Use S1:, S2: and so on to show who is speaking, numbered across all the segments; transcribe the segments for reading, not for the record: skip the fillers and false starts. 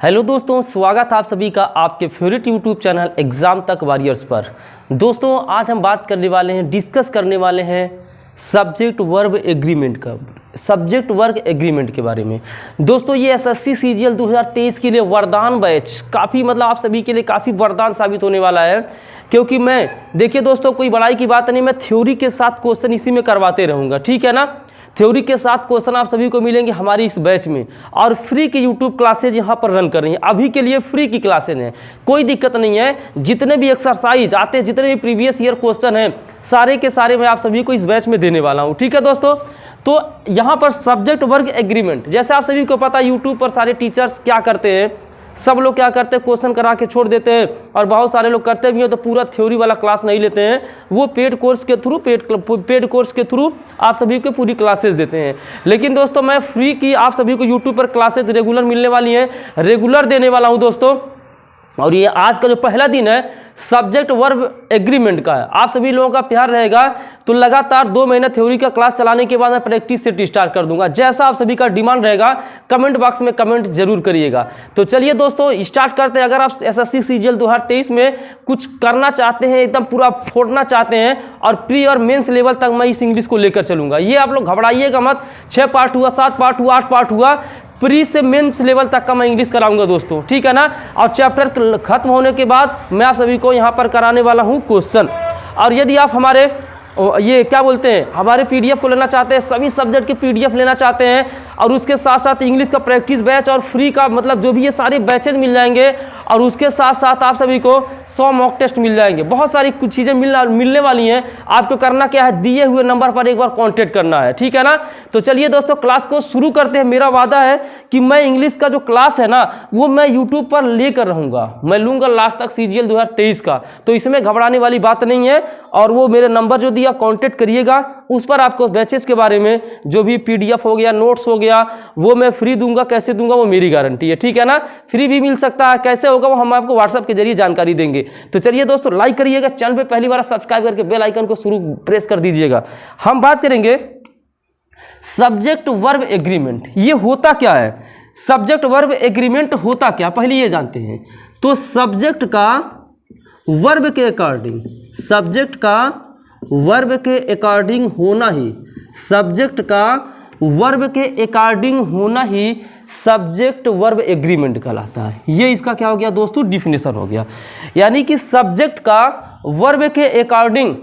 S1: Hello दोस्तों, स्वागत है आप सभी का आपके फेवरेट यूट्यूब चैनल एग्ज़ाम तक वॉरियर्स पर। दोस्तों आज हम बात करने वाले हैं, डिस्कस करने वाले हैं सब्जेक्ट वर्ब एग्रीमेंट के बारे में। दोस्तों ये एसएससी सीजीएल 2023 के लिए वरदान बैच काफ़ी आप सभी के लिए काफ़ी वरदान साबित होने वाला है, क्योंकि मैं देखिए दोस्तों कोई बड़ाई की बात नहीं, मैं थ्योरी के साथ क्वेश्चन इसी में करवाते रहूँगा, ठीक है ना। थ्योरी के साथ क्वेश्चन आप सभी को मिलेंगे हमारी इस बैच में, और फ्री की यूट्यूब क्लासेज यहाँ पर रन कर रही हैं। अभी के लिए फ्री की क्लासेज हैं, कोई दिक्कत नहीं है। जितने भी एक्सरसाइज आते हैं, जितने भी प्रीवियस ईयर क्वेश्चन हैं, सारे के सारे मैं आप सभी को इस बैच में देने वाला हूँ, ठीक है दोस्तों। तो यहाँ पर सब्जेक्ट वर्ब एग्रीमेंट, जैसे आप सभी को पता है यूट्यूब पर सारे टीचर्स क्या करते हैं, सब लोग क्या करते हैं, क्वेश्चन करा के छोड़ देते हैं, और बहुत सारे लोग करते भी हैं तो पूरा थ्योरी वाला क्लास नहीं लेते हैं, वो पेड कोर्स के थ्रू आप सभी को पूरी क्लासेस देते हैं। लेकिन दोस्तों मैं फ्री की आप सभी को यूट्यूब पर क्लासेस रेगुलर मिलने वाली हैं, रेगुलर देने वाला हूं दोस्तों। और ये आज का जो पहला दिन है सब्जेक्ट वर्ब एग्रीमेंट का है। आप सभी लोगों का प्यार रहेगा तो लगातार 2 महीना थ्योरी का क्लास चलाने के बाद मैं प्रैक्टिस सेट स्टार्ट कर दूंगा। जैसा आप सभी का डिमांड रहेगा कमेंट बॉक्स में कमेंट जरूर करिएगा। तो चलिए दोस्तों स्टार्ट करते हैं। अगर आप एसएससी सीजीएल 2023 में कुछ करना चाहते हैं, एकदम पूरा फोड़ना चाहते हैं, और प्री और मेंस लेवल तक मैं इस इंग्लिश को लेकर चलूंगा। ये आप लोग घबराइएगा मत, 6 पार्ट हुआ, 7 पार्ट हुआ, 8 पार्ट हुआ, प्री से मेंस लेवल तक का मैं इंग्लिश कराऊंगा दोस्तों, ठीक है ना। और चैप्टर खत्म होने के बाद मैं आप सभी को यहां पर कराने वाला हूं क्वेश्चन। और यदि आप हमारे ये क्या बोलते हैं, हमारे पीडीएफ को लेना चाहते हैं, सभी सब्जेक्ट की पीडीएफ लेना चाहते हैं, और उसके साथ साथ इंग्लिश का प्रैक्टिस बैच और फ्री का जो भी ये सारे बैचेज मिल जाएंगे, और उसके साथ साथ आप सभी को 100 मॉक टेस्ट मिल जाएंगे। बहुत सारी कुछ चीज़ें मिलने वाली हैं। आपको करना क्या है, दिए हुए नंबर पर एक बार कॉन्टेक्ट करना है, ठीक है ना। तो चलिए दोस्तों क्लास को शुरू करते हैं। मेरा वादा है कि मैं इंग्लिश का जो क्लास है ना वो मैं यूट्यूब पर लेकर रहूँगा, मैं लूँगा लास्ट तक सीजीएल 2023 का। तो इसमें घबराने वाली बात नहीं है। और वो मेरे नंबर जो दिया कांटेक्ट करिएगा, उस पर आपको बैचेस के बारे में जो भी पीडीएफ हो गया, नोट्स हो गया, वो मैं फ्री दूंगा। कैसे दूंगा वो मेरी गारंटी है, ठीक है ना। फ्री भी मिल सकता है, कैसे होगा वो हम आपको व्हाट्सएप के जरिए जानकारी देंगे। तो चलिए दोस्तों लाइक करिएगा, चैनल पे पहली बार सब्सक्राइब करके बेल आइकन को शुरू प्रेस कर दीजिएगा। हम बात करेंगे सब्जेक्ट वर्ब एग्रीमेंट। ये होता क्या है, सब्जेक्ट वर्ब एग्रीमेंट होता क्या, पहले ये जानते हैं। तो सब्जेक्ट का वर्ब के अकॉर्डिंग, सब्जेक्ट का वर्ब के अकॉर्डिंग होना ही, सब्जेक्ट का वर्ब के अकॉर्डिंग होना ही सब्जेक्ट वर्ब एग्रीमेंट कहलाता है। ये इसका क्या हो गया दोस्तों, डिफिनेशन हो गया। यानी कि सब्जेक्ट का वर्ब के अकॉर्डिंग,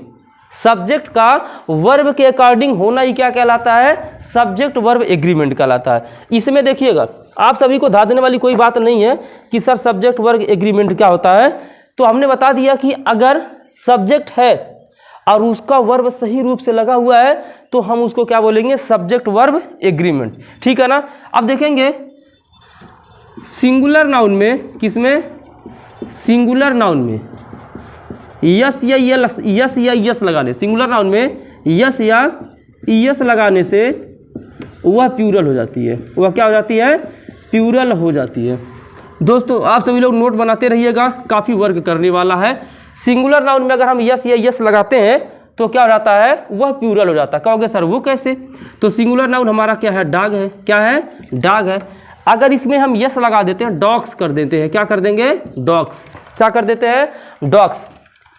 S1: सब्जेक्ट का वर्ब के अकॉर्डिंग होना ही क्या कहलाता है, सब्जेक्ट वर्ब एग्रीमेंट कहलाता है। इसमें देखिएगा आप सभी को धा देने वाली कोई बात नहीं है कि सर सब्जेक्ट वर्ब एग्रीमेंट क्या होता है। तो हमने बता दिया कि अगर सब्जेक्ट है और उसका वर्ब सही रूप से लगा हुआ है तो हम उसको क्या बोलेंगे, सब्जेक्ट वर्ब एग्रीमेंट, ठीक है ना। अब देखेंगे सिंगुलर नाउन में, किसमें, सिंगुलर नाउन में यस या यस लगाने, सिंगुलर नाउन में यस या यस लगाने से वह प्लूरल हो जाती है। वह क्या हो जाती है, प्लूरल हो जाती है। दोस्तों आप सभी लोग नोट बनाते रहिएगा, काफ़ी वर्क करने वाला है। सिंगुलर नाउन में अगर हम यस या यस लगाते हैं तो क्या हो जाता है, वह प्लूरल हो जाता है। कहोगे सर वो कैसे, तो सिंगुलर नाउन हमारा क्या है, डॉग है। क्या है, डॉग है। अगर इसमें हम यस लगा देते हैं, डॉग्स कर देते हैं, क्या कर देंगे, डॉग्स, क्या कर देते हैं, डॉग्स,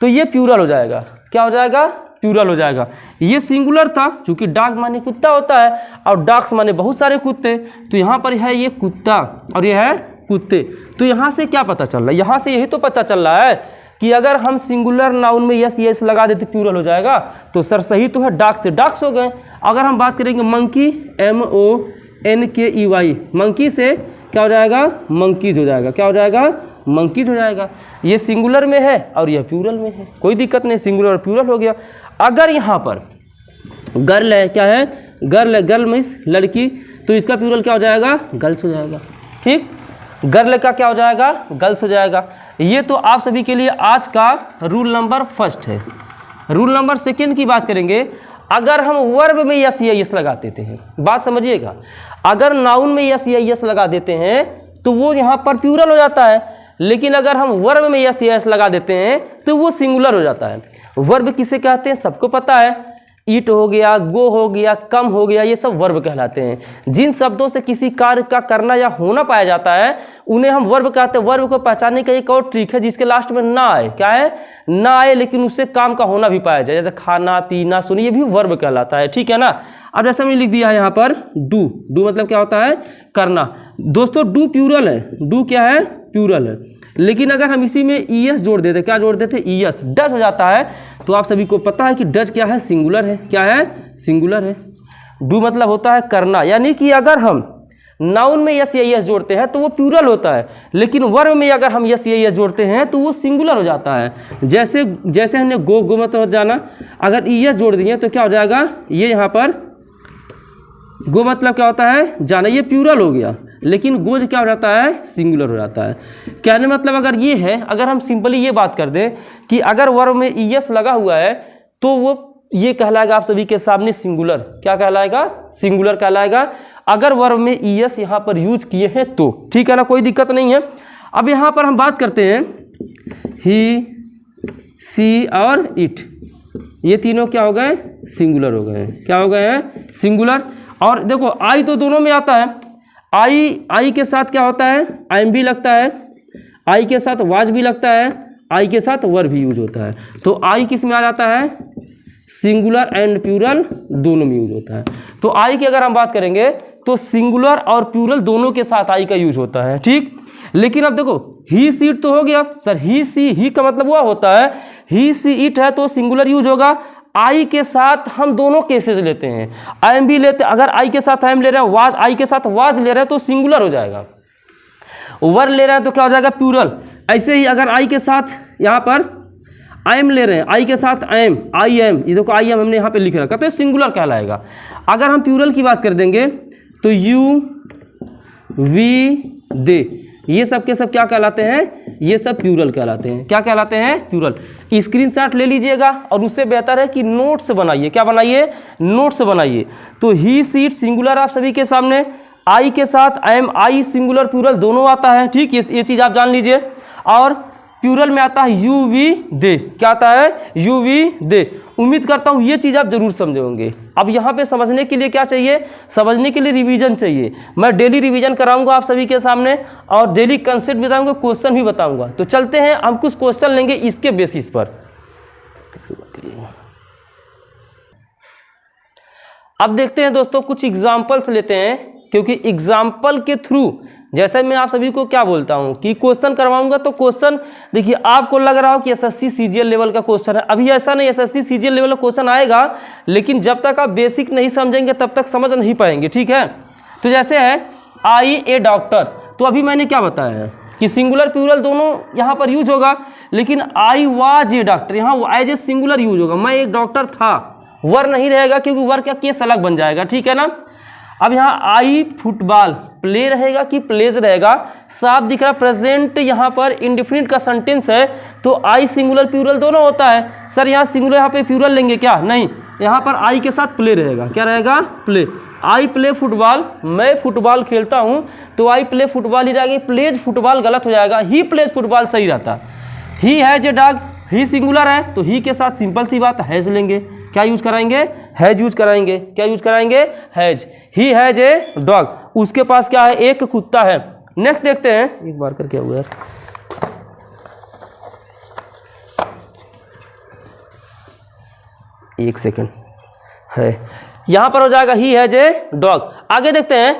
S1: तो ये प्लूरल हो जाएगा। क्या हो जाएगा, प्लूरल हो जाएगा। ये सिंगुलर था, क्योंकि डॉग माने कुत्ता होता है और डॉग्स माने बहुत सारे कुत्ते, तो यहाँ पर है ये कुत्ता और ये है कुत्ते। तो यहाँ से क्या पता चल रहा है, यहाँ से यही तो पता चल रहा है कि अगर हम सिंगुलर नाउन में यस यस लगा देते प्लूरल हो जाएगा। तो सर सही तो है, डॉग से डॉग्स हो गए। अगर हम बात करेंगे मंकी, MONKEY, मंकी से क्या हो जाएगा, मंकीज हो जाएगा। क्या हो जाएगा, मंकीज हो जाएगा। ये सिंगुलर में है और यह प्लूरल में है, कोई दिक्कत नहीं, सिंगुलर और प्लूरल हो गया। अगर यहाँ पर गर्ल है, क्या है, गर्ल है, गर्ल मीन्स लड़की, तो इसका प्लूरल क्या हो जाएगा, गर्ल्स हो जाएगा, ठीक। गर्ल का क्या हो जाएगा, गर्ल्स हो जाएगा। ये तो आप सभी के लिए आज का रूल नंबर 1 है। रूल नंबर 2 की बात करेंगे। अगर हम वर्ब में यस या यस लगा देते हैं, बात समझिएगा, अगर नाउन में यस या यस लगा देते हैं तो वो यहाँ पर प्लूरल हो जाता है। लेकिन अगर हम वर्ब में यस या यस लगा देते हैं तो वो सिंगुलर हो जाता है। वर्ब किसे कहते हैं सबको पता है, ईट हो गया, गो हो गया, कम हो गया, ये सब वर्ब कहलाते हैं। जिन शब्दों से किसी कार्य का करना या होना पाया जाता है उन्हें हम वर्ब कहते हैं। वर्ब को पहचानने का एक और ट्रिक है जिसके लास्ट में ना आए, क्या है, ना आए लेकिन उससे काम का होना भी पाया जाए, जैसे खाना, पीना, सोना, ये भी वर्ब कहलाता है, ठीक है ना। अब जैसे मैंने लिख दिया है यहाँ पर डू, डू मतलब क्या होता है, करना। दोस्तों डू प्लूरल है, डू क्या है, प्लूरल है, लेकिन अगर हम इसी में ईएस जोड़ देते, क्या जोड़ देते, ईएस, डज हो जाता है। तो आप सभी को पता है कि डज क्या है, सिंगुलर है, क्या है, सिंगुलर है। डू मतलब होता है करना, यानी कि अगर हम नाउन में यस या एस जोड़ते हैं तो वो प्लूरल होता है, लेकिन वर्ब में अगर हम यस या एस जोड़ते हैं तो वो सिंगुलर हो जाता है। जैसे जैसे हमने गो, गो मतलब जाना, अगर ईएस जोड़ दिए तो क्या हो जाएगा, ये यहाँ पर गो मतलब क्या होता है, जाना, ये प्लूरल हो गया, लेकिन गोज क्या हो जाता है, सिंगुलर हो जाता है। कहने मतलब अगर ये है, अगर हम सिंपली ये बात कर दें कि अगर वर्ब में ईएस लगा हुआ है तो वो ये कहलाएगा आप सभी के सामने सिंगुलर, क्या कहलाएगा, सिंगुलर कहलाएगा, अगर वर्ब में ईएस यहाँ पर यूज किए हैं तो, ठीक है ना, कोई दिक्कत नहीं है। अब यहाँ पर हम बात करते हैं ही, सी और इट, ये तीनों क्या हो गए, सिंगुलर हो गए, क्या हो गए हैं, सिंगुलर। और देखो आई तो दोनों में आता है, आई के साथ क्या होता है, आइम भी लगता है, आई के साथ वाज भी लगता है, आई के साथ वर भी यूज होता है। तो आई किस में आ जाता है, सिंगुलर एंड प्लूरल दोनों में यूज होता है। तो आई की अगर हम बात करेंगे तो सिंगुलर और प्लूरल दोनों के साथ आई का यूज होता है, ठीक। लेकिन अब देखो ही सी इट तो हो गया सर, ही सी, ही का मतलब वह होता है, ही सी इट है तो सिंगुलर यूज होगा। आई के साथ हम दोनों केसेस लेते हैं, आई एम भी लेते, अगर आई के साथ आई एम ले रहे हैं, वाज आई के साथ वाज ले रहे हैं तो सिंगुलर हो जाएगा, वर ले रहे हैं तो क्या हो जाएगा, प्लूरल। ऐसे ही अगर आई के साथ यहाँ पर आई एम ले रहे हैं, आई के साथ आई एम, ये देखो आई एम हमने यहाँ पे लिख रखा तो सिंगुलर कहलाएगा। अगर हम प्लूरल की बात कर देंगे तो यू, वी, दे, ये सब के सब क्या कहलाते हैं, ये सब प्लूरल कहलाते हैं, क्या कहलाते हैं, प्लूरल। स्क्रीनशॉट ले लीजिएगा और उससे बेहतर है कि नोट्स बनाइए, क्या बनाइए, नोट्स बनाइए। तो ही सीट सिंगुलर आप सभी के सामने, आई के साथ I am, I singular plural दोनों आता है, ठीक, ये चीज़ आप जान लीजिए। और प्लूरल में आता है यू, वी, दे, क्या आता है, यू, वी, दे। उम्मीद करता हूँ ये चीज़ आप जरूर समझे होंगे। अब यहाँ पे समझने के लिए क्या चाहिए, समझने के लिए रिवीजन चाहिए। मैं डेली रिवीजन कराऊंगा आप सभी के सामने और डेली कंसेप्ट बताऊंगा, क्वेश्चन भी बताऊंगा। तो चलते हैं, हम कुछ क्वेश्चन लेंगे इसके बेसिस पर। अब देखते हैं दोस्तों, कुछ एग्जाम्पल्स लेते हैं, क्योंकि एग्जाम्पल के थ्रू, जैसे मैं आप सभी को क्या बोलता हूं कि क्वेश्चन करवाऊंगा तो क्वेश्चन, देखिए आपको लग रहा हो कि एसएससी सीजीएल लेवल का क्वेश्चन है, अभी ऐसा नहीं, एसएससी सीजीएल लेवल का क्वेश्चन आएगा, लेकिन जब तक आप बेसिक नहीं समझेंगे तब तक समझ नहीं पाएंगे, ठीक है। तो जैसे है आई ए डॉक्टर, तो अभी मैंने क्या बताया है कि सिंगुलर प्लूरल दोनों यहाँ पर यूज होगा, लेकिन आई वाज ए डॉक्टर, यहाँ एज ए सिंगुलर यूज होगा, मैं एक डॉक्टर था, वर नहीं रहेगा क्योंकि वर का केस अलग बन जाएगा, ठीक है ना। अब यहाँ आई फुटबॉल, प्ले रहेगा कि प्लेज रहेगा, साफ दिख रहा, प्रेजेंट यहाँ पर इंडिफिनिट का सेंटेंस है तो आई सिंगुलर प्लूरल दोनों होता है। सर यहाँ सिंगुलर, यहाँ पे प्लूरल लेंगे क्या, नहीं, यहाँ पर आई के साथ प्ले रहेगा, क्या रहेगा, प्ले। आई प्ले फुटबॉल, मैं फुटबॉल खेलता हूँ तो आई प्ले फुटबॉल ही जाएगी, प्लेज फुटबॉल गलत हो जाएगा, ही प्लेज फुटबॉल सही रहता। He has a dog, he singular है तो ही के साथ सिंपल सी बात हैज लेंगे, क्या यूज कराएंगे, हैज यूज कराएंगे, क्या यूज कराएंगे, has. He has a dog, उसके पास क्या है, एक कुत्ता है। नेक्स्ट देखते हैं, एक बार कर क्या हुआ है, एक सेकंड है, यहां पर हो जाएगा ही हैज ए डॉग। आगे देखते हैं,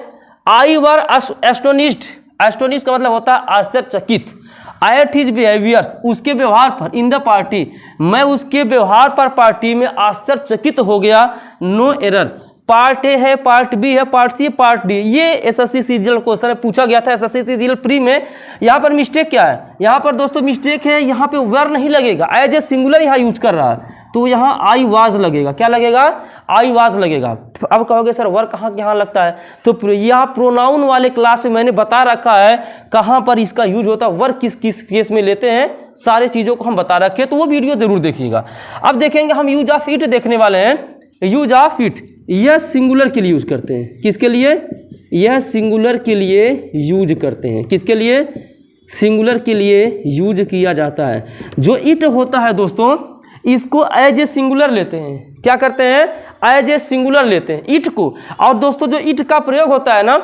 S1: आई वर एस्टोनिश्ड, एस्टोनिश्ड का मतलब होता है आश्चर्यचकित। एट हिज बिहेवियर्स, उसके व्यवहार पर, इन द पार्टी, मैं उसके व्यवहार पर पार्टी में आश्चर्यचकित हो गया। नो एरर, पार्ट ए है, पार्ट बी है, पार्ट सी, पार्ट डी, ये एसएससी सीजीएल क्वेश्चन पूछा गया था एसएससी सीजीएल प्री में। यहाँ पर मिस्टेक क्या है, यहाँ पर दोस्तों मिस्टेक है, यहाँ पे वर नहीं लगेगा, एज ए सिंगुलर यहाँ यूज कर रहा है तो यहाँ आई वाज लगेगा, क्या लगेगा, आई वाज लगेगा। अब कहोगे सर वर कहाँ लगता है, तो यहाँ प्रोनाउन वाले क्लास में मैंने बता रखा है कहाँ पर इसका यूज होता है, वर किस किस केस में लेते हैं, सारे चीज़ों को हम बता रखे, तो वो वीडियो जरूर देखिएगा। अब देखेंगे हम यूज ऑफ इट देखने वाले हैं। यूज ऑफ इट, यह सिंगुलर के लिए यूज करते हैं, किसके लिए, यह सिंगुलर के लिए यूज करते हैं, किसके लिए, सिंगुलर के लिए यूज किया जाता है। जो इट होता है दोस्तों इसको एज ए सिंगुलर लेते हैं, क्या करते हैं, एज ए सिंगुलर लेते हैं इट को। और दोस्तों जो इट का प्रयोग होता है ना,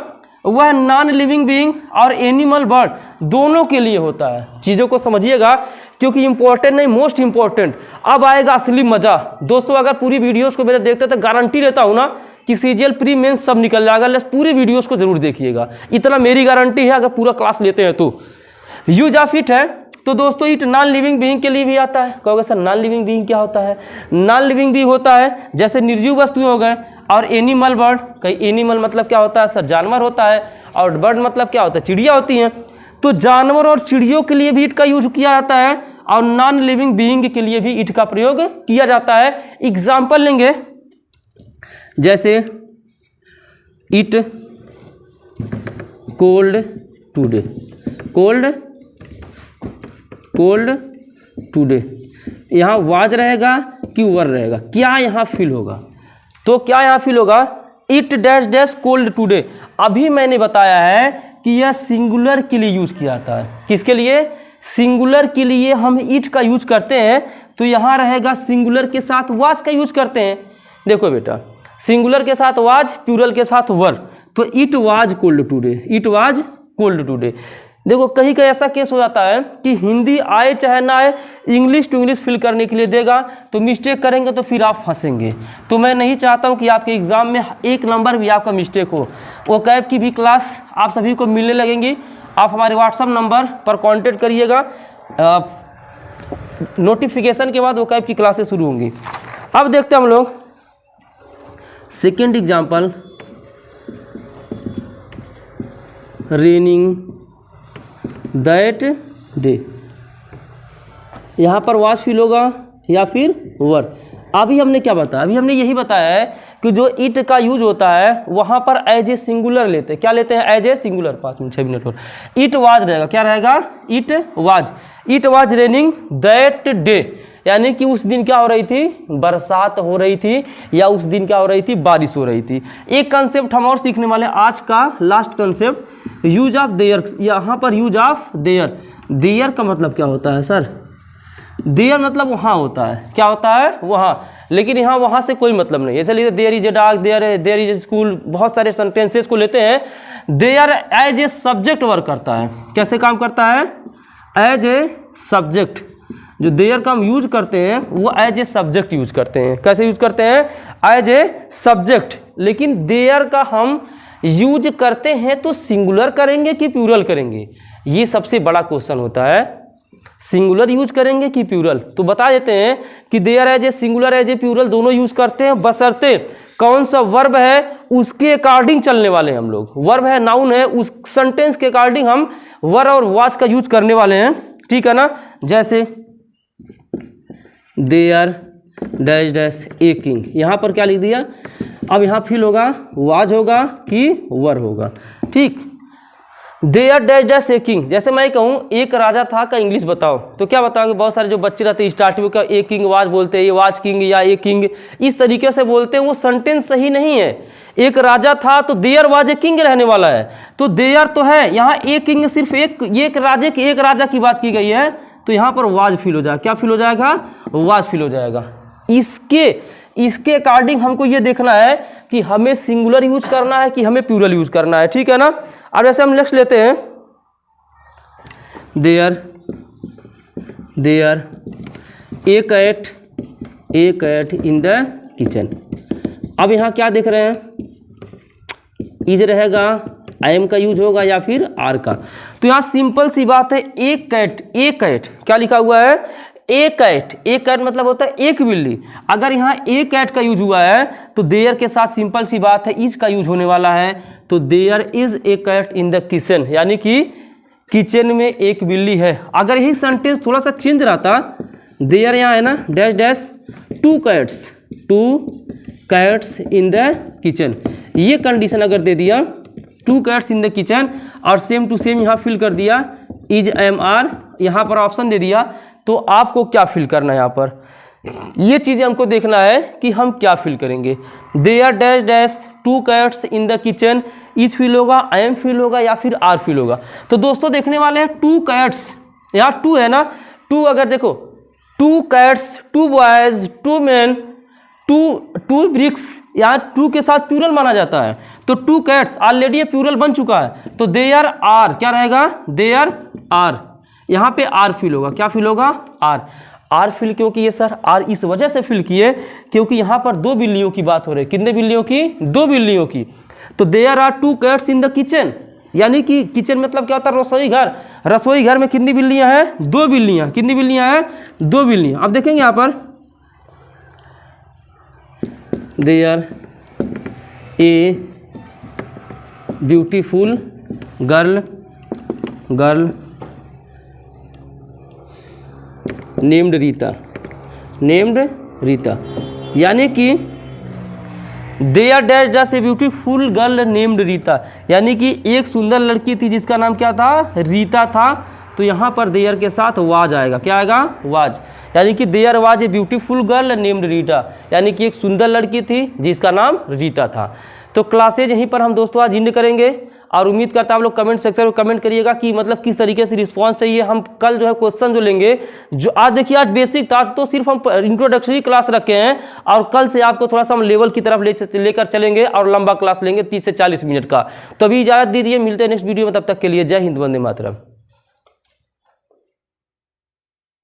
S1: वह नॉन लिविंग बीइंग और एनिमल बर्ड दोनों के लिए होता है। चीज़ों को समझिएगा क्योंकि इंपॉर्टेंट नहीं, मोस्ट इंपॉर्टेंट। अब आएगा असली मजा दोस्तों। अगर पूरी वीडियोस को मेरे देखते तो गारंटी लेता हूँ ना कि सीजीएल प्री मेंस सब निकल जाएगा। लेकिन पूरी वीडियोस को जरूर देखिएगा, इतना मेरी गारंटी है अगर पूरा क्लास लेते हैं तो। यूज ऑफ इट है तो दोस्तों इट नॉन लिविंग बीइंग के लिए भी आता है। कहोगे सर नॉन लिविंग बीइंग क्या होता है? नॉन लिविंग भी होता है जैसे निर्जीव वस्तुएं हो गए, और एनिमल बर्ड। कई एनिमल मतलब क्या होता है सर? जानवर होता है। और बर्ड मतलब क्या होता है? चिड़िया होती हैं। तो जानवर और चिड़ियों के लिए भी इट का यूज किया जाता है और नॉन लिविंग बीइंग के लिए भी इट का प्रयोग किया जाता है। एग्जाम्पल लेंगे जैसे it cold today, cold today. यहाँ वाज रहेगा कि वर रहेगा? क्या यहाँ फील होगा? तो क्या यहाँ फील होगा? It dash dash cold today. अभी मैंने बताया है कि यह सिंगुलर के लिए यूज किया जाता है। किसके लिए? सिंगुलर के लिए हम इट का यूज करते हैं। तो यहाँ रहेगा सिंगुलर के साथ वाज का यूज करते हैं। देखो बेटा, सिंगुलर के साथ वाज, प्लूरल के साथ वर। तो it was cold today, it was cold today. देखो कहीं कहीं ऐसा केस हो जाता है कि हिंदी आए चाहे ना आए, इंग्लिश टू इंग्लिश फिल करने के लिए देगा, तो मिस्टेक करेंगे तो फिर आप फंसेंगे। तो मैं नहीं चाहता हूं कि आपके एग्जाम में एक नंबर भी आपका मिस्टेक हो। वो कैब की भी क्लास आप सभी को मिलने लगेंगी। आप हमारे व्हाट्सअप नंबर पर कांटेक्ट करिएगा। नोटिफिकेशन के बाद वो कैब की क्लासेस शुरू होंगी। अब देखते हैं हम लोग second example, raining that day. यहाँ पर वाज फील होगा या फिर वर। अभी हमने क्या बताया? अभी हमने यही बताया है कि जो इट का यूज होता है वहाँ पर एज ए सिंगुलर लेते हैं। क्या लेते हैं? As a singular. 5 minute 6 minute और इट वाज रहेगा। क्या रहेगा? It was. It was raining that day, यानी कि उस दिन क्या हो रही थी? बरसात हो रही थी, या उस दिन क्या हो रही थी? बारिश हो रही थी। एक कंसेप्ट हम और सीखने वाले आज का last concept, use of their. यहाँ पर यूज ऑफ देयर। देयर का मतलब क्या होता है सर? देयर मतलब वहाँ होता है। क्या होता है? वहाँ। लेकिन यहाँ वहाँ से कोई मतलब नहीं है। चलिए there is a dog, there is a school, बहुत सारे सेंटेंसेस को लेते हैं। There as a subject work करता है। कैसे काम करता है? As a subject. जो देयर का हम यूज करते हैं वो एज ए सब्जेक्ट यूज करते हैं। कैसे यूज करते हैं? As a subject. लेकिन देयर का हम यूज करते हैं तो सिंगुलर करेंगे कि प्लूरल करेंगे? ये सबसे बड़ा क्वेश्चन होता है। सिंगुलर यूज करेंगे कि प्लूरल? तो बता देते हैं कि there as a singular, as a plural दोनों यूज करते हैं, बशर्ते कौन सा वर्ब है उसके अकॉर्डिंग चलने वाले हैं हम लोग। वर्ब है, नाउन है, उस सेंटेंस के अकॉर्डिंग हम वर और वाज का यूज करने वाले हैं। ठीक है ना? जैसे there dash dash a king, यहाँ पर क्या लिख दिया? अब यहाँ फील होगा वाज होगा कि वर होगा? ठीक। There dash dash a king, जैसे मैं कहूँ एक राजा था का इंग्लिश बताओ, तो क्या बताओगे? बहुत सारे जो बच्चे रहते हैं स्टार्टिंग में क्या ए किंग वाज बोलते हैं, ये वाज किंग या ए किंग, इस तरीके से बोलते हैं। वो सेंटेंस सही नहीं है। एक राजा था तो देयर वाज ए किंग रहने वाला है। तो देयर तो है, यहाँ ए किंग सिर्फ एक राजा की बात की गई है, तो यहाँ पर वाज फील हो जाएगा। क्या फील हो जाएगा? वाज फील हो जाएगा। इसके अकॉर्डिंग हमको ये देखना है कि हमें सिंगुलर यूज करना है कि हमें प्लूरल यूज करना है। ठीक है ना? अब जैसे हम नेक्स्ट लेते हैं, there a cat in the kitchen. अब यहाँ क्या देख रहे हैं? इज रहेगा, आई एम का यूज होगा या फिर आर का। तो यहाँ सिंपल सी बात है, एक कैट क्या लिखा हुआ है? एक कैट मतलब होता है एक बिल्ली। अगर यहाँ एक कैट का यूज हुआ है तो देयर के साथ सिंपल सी बात है इज का यूज होने वाला है। तो there is a cat in the kitchen, यानी कि किचन में एक बिल्ली है। अगर यही सेंटेंस थोड़ा सा चेंज रहता, देयर यहाँ है ना dash dash two cats in the kitchen, ये कंडीशन अगर दे दिया to cats in the kitchen, और सेम टू सेम यहाँ फिल कर दिया इज एम आर, यहाँ पर ऑप्शन दे दिया, तो आपको क्या फिल करना है? यहाँ पर ये चीज़ें हमको देखना है कि हम क्या फिल करेंगे। There dash dash two cats in the kitchen, is fill होगा, आई एम फिल होगा या फिर आर फिल होगा? तो दोस्तों देखने वाले हैं टू कैट्स, यहाँ टू है ना, टू अगर देखो two cats, two boys, two man, two bricks, यहाँ टू के साथ प्लूरल माना जाता है, तो टू कैट्स ऑलरेडी ये प्लूरल बन चुका है, तो देयर आर क्या रहेगा, देयर आर, यहाँ पे आर फिल होगा, क्या फिल होगा, आर फिल क्यों किए सर, आर इस वजह से फिल किए क्योंकि यहाँ पर दो बिल्लियों की बात हो रही है, कितने बिल्लियों की, दो बिल्लियों की, तो there are two cats in the kitchen, यानी कि किचन मतलब क्या होता है, रसोई घर, रसोई घर में कितनी बिल्लियां हैं, दो बिल्लियां, कितनी बिल्लियां हैं, दो बिल्लियां। अब देखेंगे यहाँ पर there a beautiful girl named Rita, यानी कि there dash dash a beautiful girl named Rita, यानी कि एक सुंदर लड़की थी जिसका नाम क्या था, रीता था, तो यहाँ पर देयर के साथ वाज आएगा, क्या आएगा, वाज, यानी कि there was a beautiful girl named Rita, यानी कि एक सुंदर लड़की थी जिसका नाम रीता था। तो क्लासेज यहीं पर हम दोस्तों आज एंड करेंगे और उम्मीद करता हूं आप लोग कमेंट सेक्शन में कमेंट करिएगा कि मतलब किस तरीके से रिस्पांस चाहिए। हम कल जो है क्वेश्चन जो लेंगे, जो आज देखिए आज बेसिक था, तो सिर्फ हम इंट्रोडक्टरी क्लास रखे हैं और कल से आपको थोड़ा सा हम लेवल की तरफ लेकर चलेंगे और लंबा क्लास लेंगे 30 से 40 मिनट का। तो अभी इजाजत दीजिए, मिलते हैं नेक्स्ट वीडियो में, तब तक के लिए जय हिंद, वंदे मातरम।